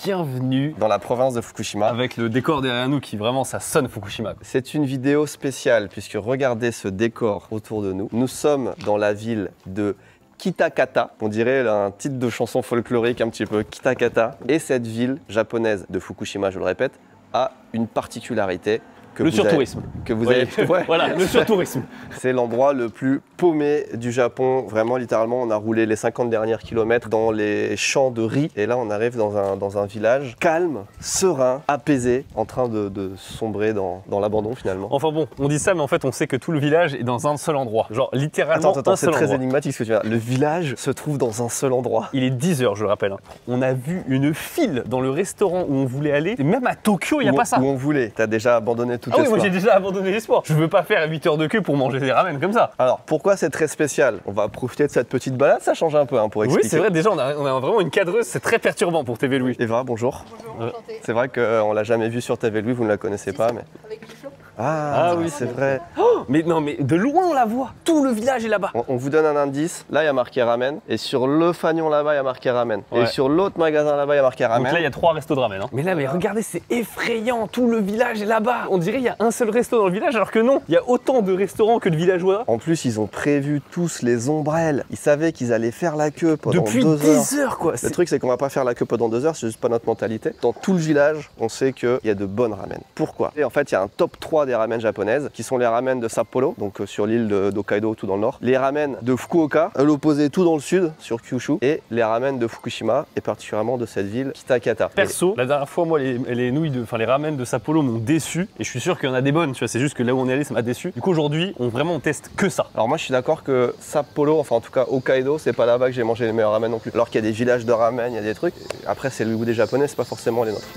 bienvenue dans la province de Fukushima. avec le décor derrière nous qui vraiment ça sonne Fukushima. C'est une vidéo spéciale puisque regardez ce décor autour de nous. Nous sommes dans la ville de Kitakata, on dirait un titre de chanson folklorique un petit peu, Kitakata. Et cette ville japonaise de Fukushima, je le répète, a une particularité. Le surtourisme. Que vous avez... Ouais. Voilà, le surtourisme. C'est l'endroit le plus paumé du Japon. Vraiment, littéralement, on a roulé les 50 derniers kilomètres dans les champs de riz. Et là, on arrive dans un village calme, serein, apaisé, en train de sombrer dans l'abandon finalement. Enfin bon, on dit ça, mais en fait, on sait que tout le village est dans un seul endroit. Genre, littéralement, Attends, c'est très énigmatique ce que tu veux dire. Le village se trouve dans un seul endroit. Il est 10 h, je le rappelle. On a vu une file dans le restaurant où on voulait aller. Et même à Tokyo, il n'y a pas ça. Où on voulait. T'as déjà abandonné tout espoir. Moi j'ai déjà abandonné l'espoir. Je veux pas faire 8 heures de queue pour manger des ramen comme ça. Alors pourquoi c'est très spécial? On va profiter de cette petite balade, ça change un peu pour expliquer. Oui, c'est vrai, déjà on a vraiment une cadreuse, c'est très perturbant pour TV Louis. Eva, bonjour. Bonjour, enchantée. C'est vrai qu'on l'a jamais vu sur TV Louis, vous ne la connaissez pas, mais... Avec Bishop. Ah oui, c'est vrai. Oh, mais non, mais de loin on la voit. Tout le village est là-bas. On vous donne un indice. Là, il y a marqué ramen. Et sur le fanion là-bas, il y a marqué ramen. Ouais. Et sur l'autre magasin là-bas, il y a marqué ramen. Donc là, il y a 3 restos de ramen. Hein. Mais là, mais regardez, c'est effrayant. Tout le village est là-bas. On dirait qu'il y a un seul resto dans le village, alors que non. Il y a autant de restaurants que de villageois. En plus, ils ont prévu tous les ombrelles. Ils savaient qu'ils allaient faire la queue pendant Depuis 2 heures. 10 heures, quoi. Le truc, c'est qu'on va pas faire la queue pendant 2 heures, c'est juste pas notre mentalité. Dans tout le village, on sait qu'il y a de bonnes ramen. Pourquoi? Et en fait, il y a un top 3 des ramen japonaises, qui sont les ramen de Sapporo, donc sur l'île d'Hokkaido, tout dans le nord. Les ramen de Fukuoka, à l'opposé, tout dans le sud, sur Kyushu. Et les ramen de Fukushima, et particulièrement de cette ville, Kitakata. Perso, la dernière fois, moi, les nouilles, les ramen de Sapporo m'ont déçu. Et je suis sûr qu'il y en a des bonnes, tu vois. C'est juste que là où on est allé, ça m'a déçu. Du coup, aujourd'hui, on teste que ça. Alors moi, je suis d'accord que Sapporo, enfin en tout cas Hokkaido, c'est pas là-bas que j'ai mangé les meilleurs ramen non plus. Alors qu'il y a des villages de ramen, il y a des trucs. Après, c'est le goût des Japonais, c'est pas forcément les nôtres.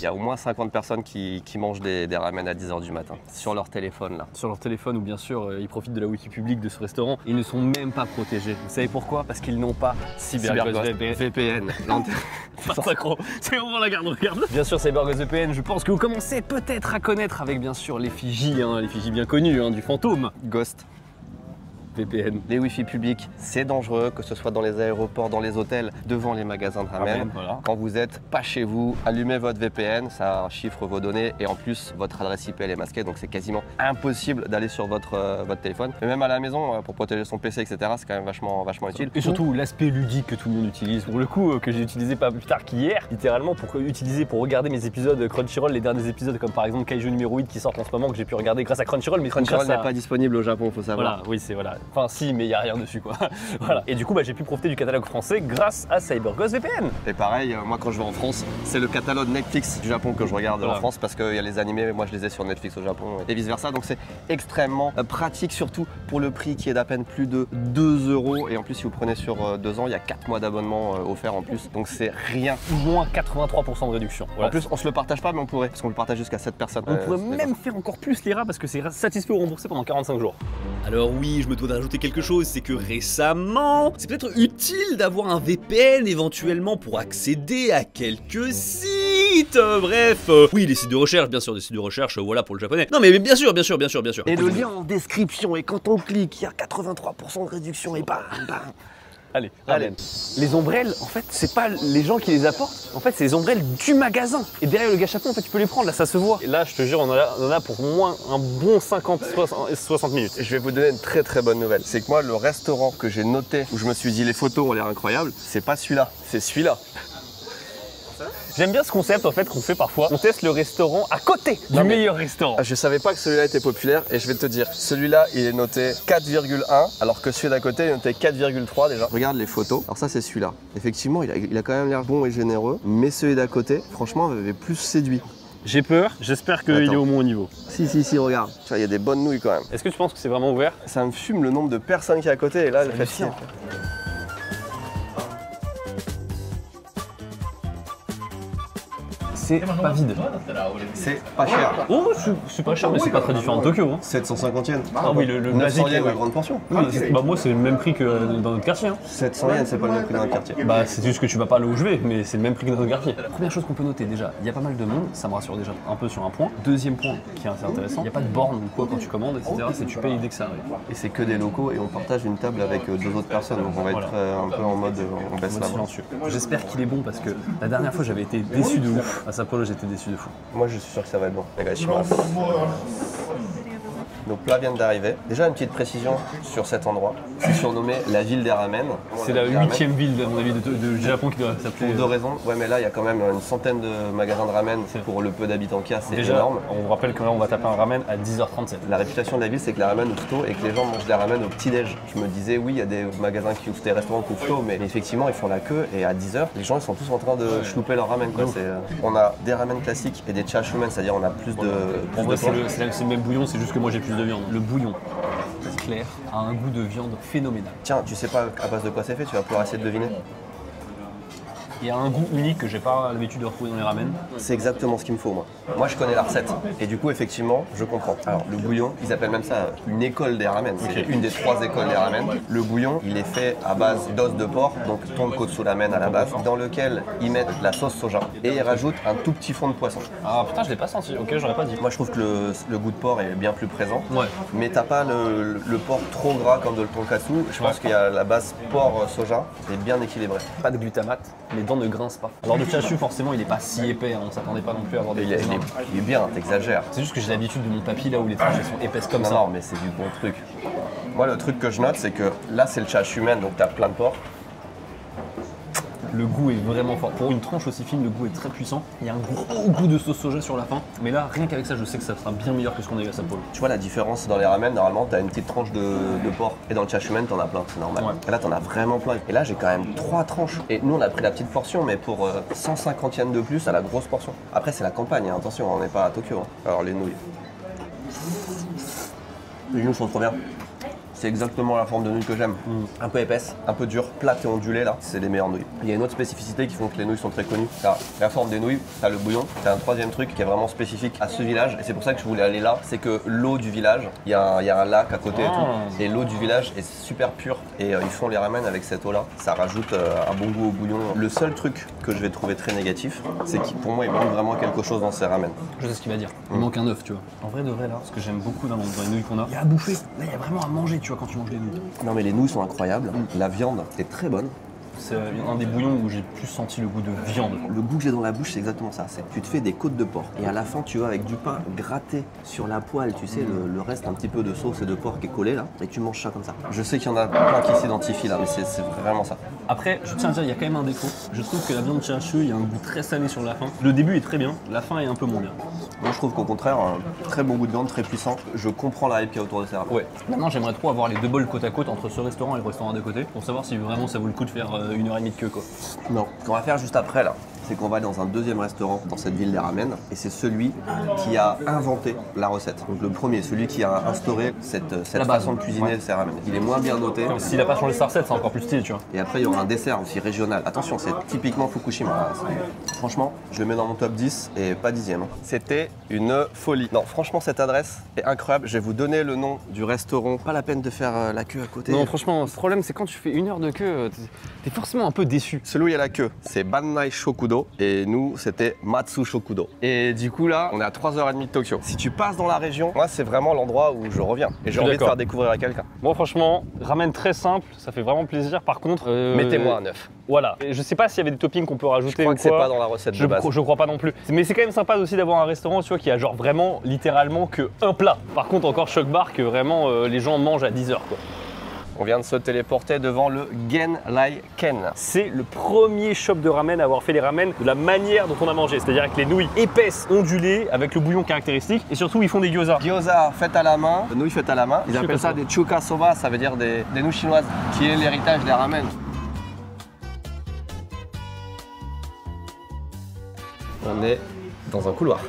Il y a au moins 50 personnes qui mangent des ramen à 10 h du matin, sur leur téléphone là. Sur leur téléphone ou bien sûr ils profitent de la wifi publique de ce restaurant. Ils ne sont même pas protégés. Vous savez pourquoi? Parce qu'ils n'ont pas CyberGhost VPN. Pas synchro. C'est vraiment la garde, regarde. Bien sûr, CyberGhost VPN, je pense que vous commencez peut-être à connaître avec bien sûr l'effigie, l'effigie bien connue du fantôme. Ghost. VPN. Les Wi-Fi publics, c'est dangereux, que ce soit dans les aéroports, dans les hôtels, devant les magasins de ramen. Voilà. Quand vous n'êtes pas chez vous, allumez votre VPN, ça chiffre vos données et en plus votre adresse IP elle est masquée, donc c'est quasiment impossible d'aller sur votre téléphone. Mais même à la maison, pour protéger son PC, etc., c'est quand même vachement utile. Et surtout l'aspect ludique que tout le monde utilise. Pour le coup, que j'ai utilisé pas plus tard qu'hier, littéralement pour regarder mes épisodes Crunchyroll, les derniers épisodes comme par exemple Kaiju numéro 8 qui sortent en ce moment, que j'ai pu regarder grâce à Crunchyroll. Mais Crunchyroll n'est pas disponible au Japon, faut savoir. Voilà, oui, c'est voilà. Enfin, si, mais il n'y a rien dessus, quoi. Voilà. Et du coup, j'ai pu profiter du catalogue français grâce à CyberGhost VPN. Et pareil, moi, quand je vais en France, c'est le catalogue Netflix du Japon que je regarde en France parce qu'il y a les animés, moi, je les ai sur Netflix au Japon et vice versa. Donc, c'est extrêmement pratique, surtout pour le prix qui est d'à peine plus de 2 €. Et en plus, si vous prenez sur 2 ans, il y a 4 mois d'abonnement offert en plus. Donc, c'est rien. Moins 83% de réduction. Voilà. En plus, on se le partage pas, mais on pourrait, parce qu'on le partage jusqu'à 7 personnes. On pourrait même faire encore plus l'IRA parce que c'est satisfait ou remboursé pendant 45 jours. Alors oui, je me dois d'ajouter quelque chose, c'est que récemment, c'est peut-être utile d'avoir un VPN éventuellement pour accéder à quelques sites. Bref, oui, les sites de recherche, bien sûr, des sites de recherche, voilà pour le japonais. Non mais bien sûr. Et le lien en description, et quand on clique, il y a 83% de réduction et bam. Allez. Les ombrelles, en fait, c'est pas les gens qui les apportent. En fait, c'est les ombrelles du magasin. Et derrière le gâchapon, en fait, tu peux les prendre. Là, ça se voit. Et là, je te jure, on en a pour moins un bon 50-60 minutes. Je vais vous donner une très bonne nouvelle. C'est que moi, le restaurant que j'ai noté, où je me suis dit les photos ont l'air incroyables, c'est pas celui-là, c'est celui-là. J'aime bien ce concept en fait qu'on fait parfois. On teste le restaurant à côté du meilleur restaurant. Je savais pas que celui-là était populaire et je vais te dire, celui-là il est noté 4,1 alors que celui d'à côté il est noté 4,3 déjà. Regarde les photos. Alors ça c'est celui-là. Effectivement il a quand même l'air bon et généreux, mais celui d'à côté franchement m'avait plus séduit. J'ai peur, j'espère qu'il est au moins au niveau. Si, regarde. Tu vois, il y a des bonnes nouilles quand même. Est-ce que tu penses que c'est vraiment ouvert? Ça me fume le nombre de personnes qui est à côté et là le fait. c'est pas vide. C'est pas cher. Oh, c'est pas cher, mais c'est pas très différent de Tokyo. Hein. 750 yens. Ah oui, le 900 basique. yens la grande portion. Oui, bah moi, c'est le même prix que dans notre quartier. Hein. 700 yens, c'est pas le même prix dans le quartier. Bah, c'est juste que tu vas pas là où je vais, mais c'est le même prix que dans notre quartier. Première chose qu'on peut noter déjà, il y a pas mal de monde, ça me rassure déjà un peu sur un point. Deuxième point qui est assez intéressant, il n'y a pas de borne ou quoi quand tu commandes, etc. C'est tu payes dès que ça arrive. Et c'est que des locaux et on partage une table avec 2 autres personnes, donc on va être un peu en mode on baisse la voix. Silencieux. J'espère qu'il est bon parce que la dernière fois j'avais été déçu de ouf. À Sapporo, j'étais déçu de fou. Moi je suis sûr que ça va être bon. Nos plats viennent d'arriver. Déjà une petite précision sur cet endroit. C'est surnommé la ville des ramen. C'est la 8e ville, à mon avis, de Japon qui doit s'appeler. Pour 2 raisons. Ouais, mais là il y a quand même une centaine de magasins de ramen pour le peu d'habitants qu'il y a, c'est déjà énorme. On vous rappelle que là on va taper un ramen à 10h37. La réputation de la ville, c'est que les ramen ouvrent tôt et que les gens mangent des ramen au petit-déj. Je me disais, oui, il y a des magasins qui ouvrent, des restaurants qui ouvrent tôt, mais effectivement, ils font la queue et à 10h, les gens ils sont tous en train de chlouper leur ramen. Quoi. On a des ramen classiques et des chashumen, c'est-à-dire on a plus de. En vrai, c'est le même bouillon, c'est juste que moi j'ai plus de viande. Le bouillon, c'est clair, a un goût de viande phénoménal. Tiens, tu sais pas à base de quoi c'est fait, tu vas pouvoir essayer de deviner. Il y a un goût unique que j'ai pas l'habitude de retrouver dans les ramen. C'est exactement ce qu'il me faut, moi. Moi, je connais la recette. Et du coup, effectivement, je comprends. Alors, le bouillon, ils appellent même ça une école des ramen. C'est une des 3 écoles des ramen. Le bouillon, il est fait à base d'os de porc, donc tonkotsu ramen à la base, dans lequel ils mettent la sauce soja et ils rajoutent un tout petit fond de poisson. Ah putain, je l'ai pas senti. Ok, j'aurais pas dit. Moi, je trouve que le goût de porc est bien plus présent. Ouais. Mais t'as pas le porc trop gras comme de le tonkatsu. Je pense qu'il y a la base porc soja, c'est bien équilibré. Pas de glutamate, les dents ne grincent pas. Alors le chashu, forcément, il est pas si épais, hein, on s'attendait pas non plus à avoir des Il est bien, t'exagères. C'est juste que j'ai l'habitude de mon papy là où les tranches elles sont épaisses comme Non, ça. non, mais c'est du bon truc. Moi, le truc que je note, c'est que là, c'est le chashumen, donc t'as plein de porc. Le goût est vraiment fort. Pour une tranche aussi fine, le goût est très puissant. Il y a un gros goût de sauce soja sur la fin. Mais là, rien qu'avec ça, je sais que ça sera bien meilleur que ce qu'on a eu à Sapporo. Tu vois la différence dans les ramen, normalement, t'as une petite tranche de porc. Et dans le chashumen, t'en as plein, c'est normal. Ouais. Et là, t'en as vraiment plein. Et là, j'ai quand même 3 tranches. Et nous, on a pris la petite portion, mais pour 150 yens de plus à la grosse portion. Après, c'est la campagne, hein, attention, on n'est pas à Tokyo. Hein. Alors, les nouilles. Les nouilles sont trop bien. C'est exactement la forme de nouilles que j'aime. Un peu épaisse, un peu dure, plate et ondulée là, c'est les meilleures nouilles. Il y a une autre spécificité qui font que les nouilles sont très connues. T'as la forme des nouilles, t'as le bouillon, t'as un troisième truc qui est vraiment spécifique à ce village et c'est pour ça que je voulais aller là, c'est que l'eau du village, il y a un lac à côté et tout, et l'eau du village est super pure et ils font les ramen avec cette eau là, ça rajoute un bon goût au bouillon. Le seul truc que je vais trouver très négatif, c'est que pour moi il manque vraiment quelque chose dans ces ramen. Je sais ce qu'il va dire. Il manque un œuf, tu vois. En vrai de vrai là, ce que j'aime beaucoup dans les nouilles qu'on a, il y a à bouffer. Là, il y a vraiment à manger, tu vois, quand tu manges des nouilles. Non mais les nouilles sont incroyables, la viande est très bonne. C'est un des bouillons où j'ai plus senti le goût de viande. Le goût que j'ai dans la bouche, c'est exactement ça. C'est tu te fais des côtes de porc et à la fin, tu vas avec du pain gratté sur la poêle, tu sais, le reste un petit peu de sauce et de porc qui est collé là, et tu manges ça comme ça. Je sais qu'il y en a plein qui s'identifient là, mais c'est vraiment ça. Après, je tiens à dire, il y a quand même un défaut. Je trouve que la viande chashu, il y a un goût très salé sur la fin. Le début est très bien, la fin est un peu moins bien. Moi, je trouve qu'au contraire, un très bon goût de viande, très puissant. Je comprends la hype qu'il y a autour de ça. Ouais. Maintenant, j'aimerais trop avoir les 2 bols côte à côte entre ce restaurant et le restaurant d'à côté pour savoir si vraiment ça vaut le coup de faire 1h30 de queue, quoi. Non. Ce qu'on va faire juste après là, c'est qu'on va aller dans un deuxième restaurant dans cette ville des ramen et c'est celui qui a inventé la recette. Donc le premier, celui qui a instauré cette façon de cuisiner ces ramen. Il est moins bien noté. S'il a pas changé sa recette, c'est encore plus stylé, tu vois. Et après, il y aura un dessert aussi régional. Attention, c'est typiquement Fukushima. Franchement, je le mets dans mon top 10 et pas 10e. C'était une folie. Non, franchement, cette adresse est incroyable. Je vais vous donner le nom du restaurant. Pas la peine de faire la queue à côté. Non, franchement, ce problème, c'est quand tu fais 1 heure de queue, t'es forcément un peu déçu. Celui où il y a la queue, c'est Bannai Shokudo. Et nous, c'était Matsu Shokudo. Et du coup, là, on est à 3h30 de Tokyo. Si tu passes dans la région, moi, c'est vraiment l'endroit où je reviens. Et j'ai envie de faire découvrir à quelqu'un. Moi, franchement, ramen très simple, ça fait vraiment plaisir. Par contre, mettez-moi un œuf. Voilà. Et je sais pas s'il y avait des toppings qu'on peut rajouter. Je crois ou que c'est quoi. pas dans la recette de base. Je crois pas non plus. Mais c'est quand même sympa aussi d'avoir un restaurant, tu vois, qui a genre vraiment, littéralement, que un plat. Par contre, encore choc bar que vraiment les gens mangent à 10h, quoi. On vient de se téléporter devant le Genrai Ken. C'est le premier shop de ramen à avoir fait les ramen de la manière dont on a mangé. C'est-à-dire avec les nouilles épaisses, ondulées, avec le bouillon caractéristique. Et surtout, ils font des gyoza. Gyoza faites à la main, nouilles faites à la main. Ils appellent ça des chuka soba, ça veut dire des nouilles chinoises, qui est l'héritage des ramen. On est dans un couloir.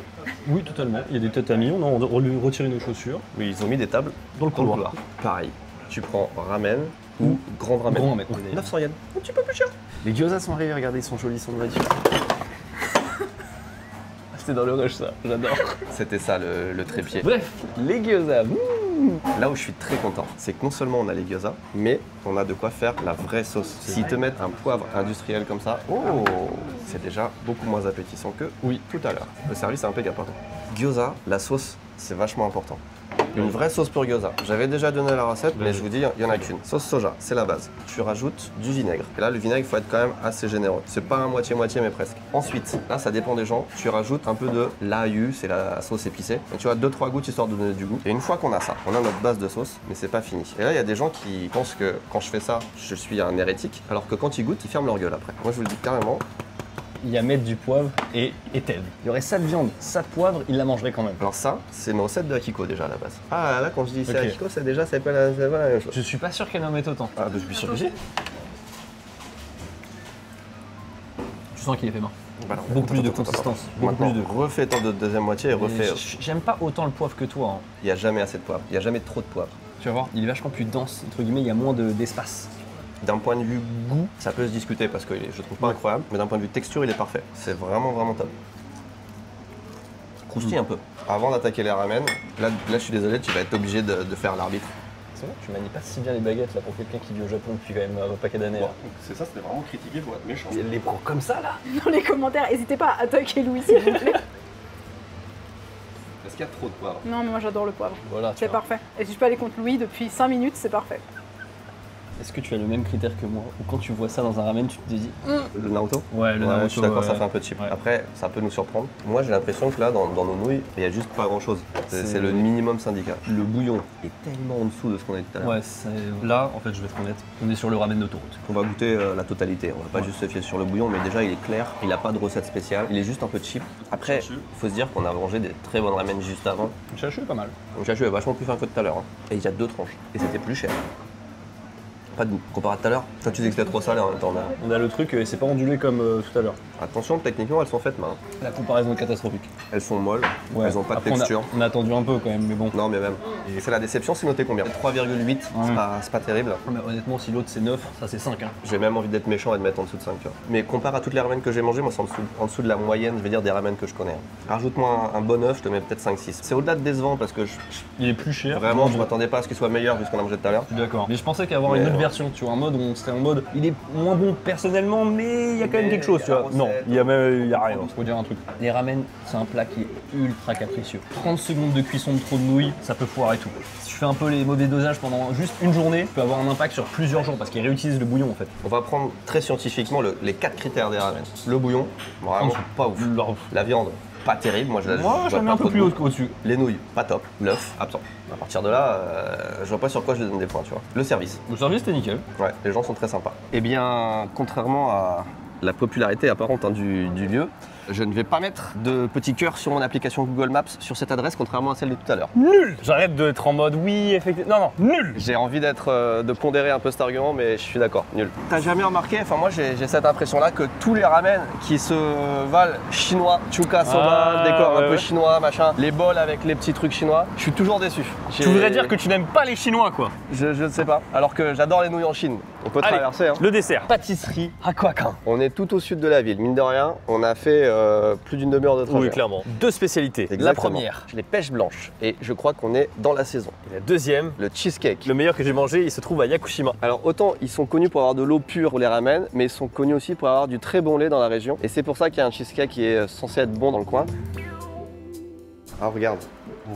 Oui, totalement. Il y a des tatamis, on a retiré nos chaussures. Oui, ils ont mis des tables dans le couloir. Pareil. Tu prends ramen ou grand ramen. Grand ramen. 900 yens, un petit peu plus cher. Les gyoza sont arrivés, regardez, ils sont jolis, ils sont magnifiques. c'est dans le rush ça, j'adore. C'était ça le trépied. Bref, les gyoza. Là où je suis très content, c'est que non seulement on a les gyoza, mais on a de quoi faire la vraie sauce. S'ils te mettent un poivre industriel comme ça, c'est déjà beaucoup moins appétissant que tout à l'heure. Le service est impeccable. Gyoza, la sauce, c'est vachement important. Une vraie sauce pour gyoza. J'avais déjà donné la recette, mais je vous dis, il n'y en a qu'une. Sauce soja, c'est la base. Tu rajoutes du vinaigre. Et là, le vinaigre, il faut être quand même assez généreux. C'est pas un moitié-moitié, mais presque. Ensuite, là, ça dépend des gens. Tu rajoutes un peu de l'ail, c'est la sauce épicée. Et tu as 2-3 gouttes histoire de donner du goût. Et une fois qu'on a ça, on a notre base de sauce, mais c'est pas fini. Et là, il y a des gens qui pensent que quand je fais ça, je suis un hérétique, alors que quand ils goûtent, ils ferment leur gueule après. Moi, je vous le dis carrément. Il y a mettre du poivre et tel. Il y aurait ça de viande, ça de poivre, il la mangerait quand même. Alors ça, c'est une recette de Akiko déjà à la base. Ah là, quand je dis c'est Ok. Akiko, c'est déjà c'est pas la même chose. Je suis pas sûr qu'elle en mette autant. Ah, bah, je suis sûr que si. Tu sens qu'il est fait main. Voilà. Beaucoup plus de consistance. Beaucoup Maintenant, plus de... refais ton deuxième moitié et refais. J'aime pas autant le poivre que toi. Hein. Il n'y a jamais assez de poivre, il n'y a jamais trop de poivre. Tu vas voir, il est vachement plus dense, entre guillemets, il y a moins d'espace. D'un point de vue goût, ça peut se discuter parce que je trouve pas incroyable, mais d'un point de vue texture, il est parfait. C'est vraiment top. Croustille un peu. Avant d'attaquer les ramen, là je suis désolé, tu vas être obligé de faire l'arbitre. C'est vrai, tu manies pas si bien les baguettes là pour quelqu'un qui vit au Japon depuis quand même un paquet d'années. C'est ça, c'était vraiment critiqué pour être méchant. Elle les prend comme ça là. Dans les commentaires, n'hésitez pas à attaquer Louis s'il vous plaît. Est-ce qu'il y a trop de poivre? Non, mais moi j'adore le poivre. Voilà, C'est parfait. Et si je peux aller contre Louis depuis 5 minutes, c'est parfait. Est-ce que tu as le même critère que moi? Ou quand tu vois ça dans un ramen, tu te dis Le Naruto? Ouais, le Ouais, Naruto, je suis d'accord, ça fait un peu cheap. Ouais. Après, ça peut nous surprendre. Moi, j'ai l'impression que là, dans nos nouilles, il n'y a juste pas grand-chose. C'est le minimum syndical. Le bouillon est tellement en dessous de ce qu'on a dit tout à l'heure. Ouais, là, en fait, je vais être honnête, on est sur le ramen d'autoroute. On va goûter la totalité. On va pas juste se fier sur le bouillon, mais déjà, il est clair. Il n'a pas de recette spéciale. Il est juste un peu cheap. Après, il faut se dire qu'on a mangé des très bonnes ramen juste avant. Le chachu est pas mal. Donc, chachu est vachement plus fin que tout à l'heure. Hein. Et il y a 2 tranches. Et c'était plus cher. Pas de goût. Comparé à tout à l'heure, toi tu disais que c'était trop salé en même temps. On a le truc, c'est pas ondulé comme tout à l'heure. Attention, techniquement, elles sont faites main. La comparaison est catastrophique. Elles sont molles, Ouais. elles n'ont pas de Après, texture. On a attendu un peu quand même, mais bon. Non, mais même. Et c'est la déception, c'est noté combien? 3,8, c'est pas terrible. Mais honnêtement, si l'autre c'est 9, ça c'est 5. Hein. J'ai même envie d'être méchant et de mettre en dessous de 5, tu vois. Mais comparé à toutes les ramen que j'ai mangées, moi c'est en dessous de la moyenne, je vais dire, des ramen que je connais. Rajoute-moi un bon œuf, je te mets peut-être 5-6. C'est au-delà de décevant parce que Il est plus cher. vraiment, je m'attendais pas à ce qu'il soit meilleur vu ce qu'on a mangé tout à l'heure. Je suis d'accord. Mais je pensais qu'avoir une Mais autre non. version, tu vois, un mode où on serait en mode, il est moins bon personnellement, mais il y a quand même Mais quelque chose, il y tu a la vois. Non, recette. il y a même, il y a rien. Faut dire un truc. Les ramen, c'est un plat qui est ultra capricieux. 30 secondes de cuisson de trop de nouilles, ça peut foirer tout. Si je fais un peu les mauvais dosages pendant juste une journée, ça peut avoir un impact sur plusieurs jours parce qu'ils réutilisent le bouillon en fait. On va prendre très scientifiquement les 4 critères des ramen. Le bouillon, vraiment pas ouf. La viande, pas terrible. Moi, je Moi, vois j'en mets pas un trop peu de plus goût. au-dessus. Les nouilles, pas top. L'œuf, absent. À partir de là, je vois pas sur quoi je lui donne des points, tu vois. Le service. Le service, c'était nickel. Ouais, les gens sont très sympas. Eh bien, contrairement à la popularité apparente hein, du lieu, je ne vais pas mettre de petit cœur sur mon application Google Maps sur cette adresse, contrairement à celle de tout à l'heure. Nul. J'arrête d'être en mode oui, effectivement. Non, nul. J'ai envie de pondérer un peu cet argument, mais je suis d'accord, nul. T'as jamais remarqué, enfin moi j'ai cette impression-là que tous les ramen qui se valent chinois, chuka soba, décor un peu chinois, machin, les bols avec les petits trucs chinois, je suis toujours déçu. Tu voudrais dire que tu n'aimes pas les Chinois, quoi. Je ne sais pas, alors que j'adore les nouilles en Chine. On peut Allez, traverser. Hein. Le dessert. Pâtisserie Aquaquin. On est tout au sud de la ville, mine de rien, on a fait plus d'une demi-heure de trajet. Oui, clairement. Deux spécialités. La Exactement. première, Les pêches blanches, et je crois qu'on est dans la saison. et la deuxième. Le cheesecake. Le meilleur que j'ai mangé, il se trouve à Yakushima. Alors autant ils sont connus pour avoir de l'eau pure pour les ramen, mais ils sont connus aussi pour avoir du très bon lait dans la région. Et c'est pour ça qu'il y a un cheesecake qui est censé être bon dans le coin. Ah regarde,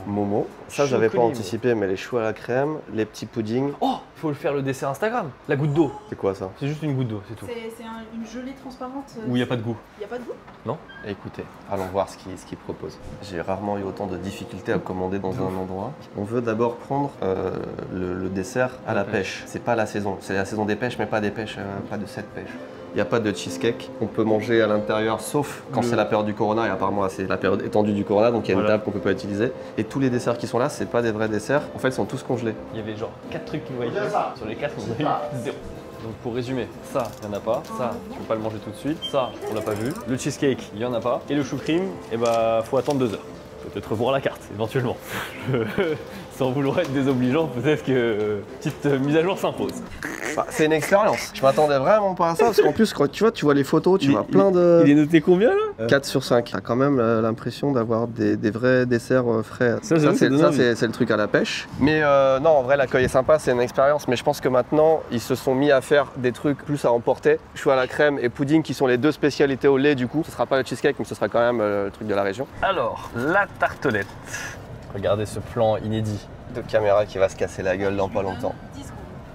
Momo. Ça j'avais pas Chocolat. anticipé, mais les choux à la crème, les petits puddings. Oh, faut le faire le dessert Instagram. La goutte d'eau. C'est quoi ça? C'est juste une goutte d'eau, c'est tout. C'est une gelée transparente. Où il n'y a pas de goût. Il n'y a pas de goût? Écoutez, allons voir ce qu'il propose. J'ai rarement eu autant de difficultés à commander dans un endroit. On veut d'abord prendre le dessert à la pêche. C'est pas la saison, c'est la saison des pêches, mais pas des pêches, pas de cette pêche. Il n'y a pas de cheesecake. On peut manger à l'intérieur, sauf quand c'est la période du Corona, et apparemment c'est la période étendue du Corona, donc il y a une table qu'on peut pas utiliser. Et tous les desserts qui sont là, c'est pas des vrais desserts. En fait, ils sont tous congelés. Il y avait genre 4 trucs qui nous voyaient. Sur les 4, on a eu 0. Donc pour résumer, ça, il n'y en a pas. Ça, tu peux pas le manger tout de suite. Ça, on l'a pas vu. Le cheesecake, il n'y en a pas. Et le chou cream, eh bah, faut attendre 2 heures. Peut-être revoir la carte, éventuellement. Sans vouloir être désobligeant, peut-être que petite mise à jour s'impose. Bah, c'est une expérience. Je m'attendais vraiment pas à ça parce qu'en plus, quand tu vois les photos, tu vois plein de. Il est noté combien là 4 sur 5. T'as quand même l'impression d'avoir des vrais desserts frais. Ça, c'est le truc à la pêche. Mais non, en vrai, l'accueil est sympa, c'est une expérience. Mais je pense que maintenant, ils se sont mis à faire des trucs plus à emporter. Choux à la crème et pudding qui sont les deux spécialités au lait du coup. Ce sera pas le cheesecake, mais ce sera quand même le truc de la région. Alors, la tartelette. Regardez ce plan inédit. De caméra qui va se casser la gueule dans pas longtemps.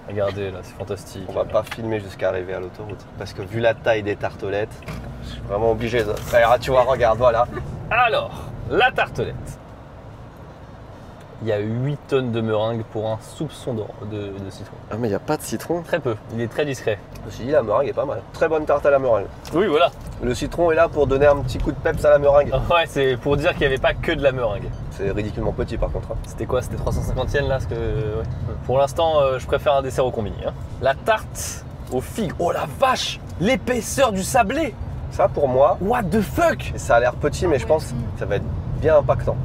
Regardez là, c'est fantastique. On va pas filmer jusqu'à arriver à l'autoroute. Parce que vu la taille des tartelettes, je suis vraiment obligé de. Alors, tu vois, regarde, voilà. Alors, la tartelette. Il y a 8 tonnes de meringue pour un soupçon de citron. Ah, mais il n'y a pas de citron. Très peu, il est très discret. Je me suis dit, la meringue est pas mal. Très bonne tarte à la meringue. Oui, voilà. Le citron est là pour donner un petit coup de peps à la meringue. Ouais, c'est pour dire qu'il n'y avait pas que de la meringue. C'est ridiculement petit par contre. C'était quoi? C'était 350 yens là parce que, ouais. Pour l'instant, je préfère un dessert au combiné. Hein. La tarte aux figues. Oh la vache! L'épaisseur du sablé! Ça pour moi, What the fuck? ça a l'air petit, mais je pense que ça va être bien impactant.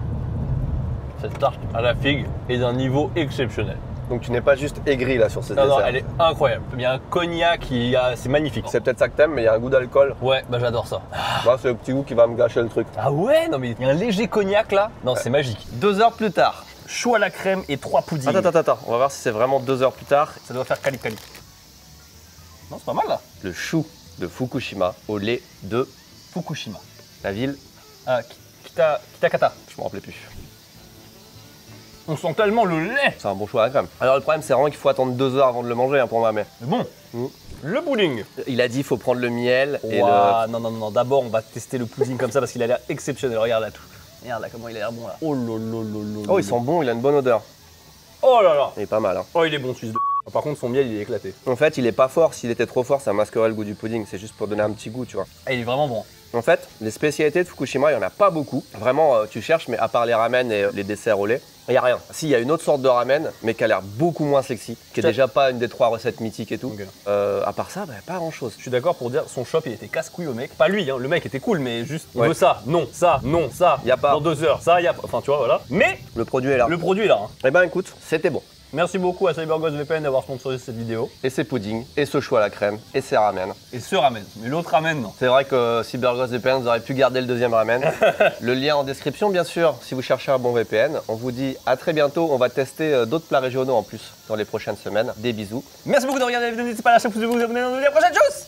Cette tarte à la figue est d'un niveau exceptionnel. Donc tu n'es pas juste aigri là sur ce Non, dessert. non, elle est incroyable. Il y a un cognac, c'est magnifique. C'est peut-être ça que t'aimes, mais il y a un goût d'alcool. Ouais, bah j'adore ça. Moi, c'est le petit goût qui va me gâcher le truc. Ah ouais, non mais il y a un léger cognac là. Non, c'est magique. 2 heures plus tard, choux à la crème et 3 puddings. Attends, on va voir si c'est vraiment 2 heures plus tard. Ça doit faire cali. Non, c'est pas mal là. Le chou de Fukushima au lait de Fukushima. la ville, Ah, Kitakata. je me rappelais plus. On sent tellement le lait. C'est un bon choix à la crème. Alors le problème, c'est vraiment qu'il faut attendre 2 heures avant de le manger hein, pour ma mère. Mais bon, Mm. le pudding. Il a dit il faut prendre le miel et Ouah, non. D'abord, on va tester le pudding comme ça parce qu'il a l'air exceptionnel. Regarde là tout. Regarde là comment il a l'air bon là. Oh lolo. Oh, ils sont bons, il a une bonne odeur. Oh là là. Il est pas mal. Hein. Oh, il est bon suisse de. Par contre, son miel, il est éclaté. En fait, il est pas fort. S'il était trop fort, ça masquerait le goût du pudding. C'est juste pour donner un petit goût, tu vois. Ah, il est vraiment bon. En fait, les spécialités de Fukushima, il n'y en a pas beaucoup. Vraiment, tu cherches, mais à part les ramen et les desserts au lait, il n'y a rien. Si, il y a une autre sorte de ramen, mais qui a l'air beaucoup moins sexy, qui est déjà pas une des 3 recettes mythiques et tout. Ok. À part ça, pas grand chose. Je suis d'accord pour dire, son shop, il était casse-couille au mec. Pas lui, hein, le mec était cool, mais juste, il Ouais. veut ça, non, ça, non, ça. Y a pas. Dans 2 heures, ça, y a pas. Enfin, tu vois, voilà. Mais Le produit est là. le produit est là. Hein. Eh ben écoute, c'était bon. Merci beaucoup à CyberGhost VPN d'avoir sponsorisé cette vidéo. Et ces puddings, et ce choix à la crème, et ces ramen. Et ce ramen. Mais l'autre ramen, non. C'est vrai que CyberGhost VPN, vous auriez pu garder le deuxième ramen. Le lien en description, bien sûr, si vous cherchez un bon VPN. On vous dit à très bientôt. On va tester d'autres plats régionaux en plus dans les prochaines semaines. Des bisous. Merci beaucoup d'avoir regardé la vidéo. N'hésitez pas à lâcher un pouce bleu, vous abonner. On se dit à la prochaine. Tchuss!